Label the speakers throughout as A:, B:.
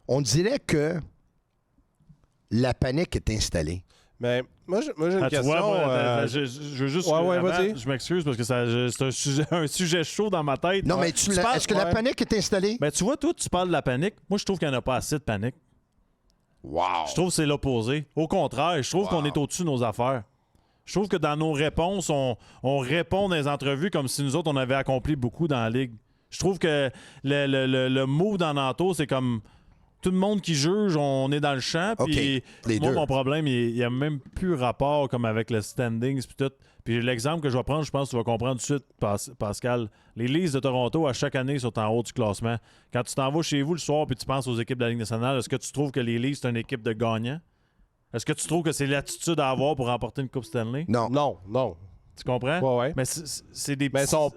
A: On dirait que la panique est installée.
B: Mais moi, j'ai une
C: Tu
B: question.
C: vois, moi, je veux juste.
B: Ouais, vas-y.
C: Je m'excuse parce que c'est un sujet chaud dans ma tête.
A: Non, mais
C: parles-
A: est-ce que la panique est installée?
C: Ben, tu vois, toi, tu parles de la panique. Moi, je trouve qu'il n'y en a pas assez de panique.
A: Wow!
C: Je trouve que c'est l'opposé. Au contraire, je trouve qu'on est au-dessus de nos affaires. Je trouve que dans nos réponses, on répond dans les entrevues comme si nous autres, on avait accompli beaucoup dans la Ligue. Je trouve que le move dans Nanto, c'est comme tout le monde qui juge, on est dans le champ. Puis
A: les
C: moi,
A: deux.
C: mon problème, il n'y a même plus rapport comme avec le standings puis tout. Puis l'exemple que je vais prendre, je pense que tu vas comprendre tout de suite, Pascal. Les Leafs de Toronto, à chaque année, sont en haut du classement. Quand tu t'en vas chez vous le soir puis tu penses aux équipes de la Ligue nationale, est-ce que tu trouves que les Leafs, c'est une équipe de gagnants? Est-ce que tu trouves que c'est l'attitude à avoir pour remporter une Coupe Stanley?
A: Non.
B: Non.
C: Tu comprends?
B: Ouais.
C: Mais c'est des
B: Mais ils sont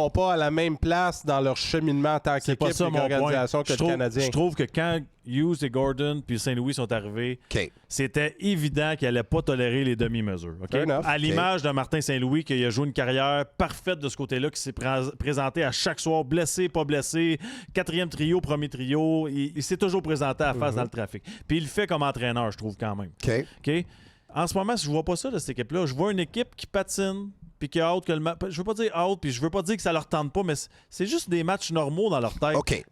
B: pas à la même place dans leur cheminement en tant
C: C'est
B: qu'équipe
C: pas ça
B: et
C: mon
B: qu'organisation
C: point.
B: que le Canadien.
C: Je trouve que quand Hughes et Gordon puis Saint-Louis sont arrivés,
A: OK.
C: c'était évident qu'ils n'allaient pas tolérer les demi-mesures. OK?
B: Fair enough.
C: À l'image de Martin Saint-Louis, qui a joué une carrière parfaite de ce côté-là, qui s'est présenté à chaque soir, blessé, pas blessé, 4e trio, premier trio. Il s'est toujours présenté à face dans le trafic. Puis il le fait comme entraîneur, je trouve, quand même.
A: OK.
C: OK? En ce moment, je vois pas ça de cette équipe-là. Je vois une équipe qui patine, puis qui a hâte que le match. Je veux pas dire hâte, puis je veux pas dire que ça leur tente pas, mais c'est juste des matchs normaux dans leur tête.
A: OK.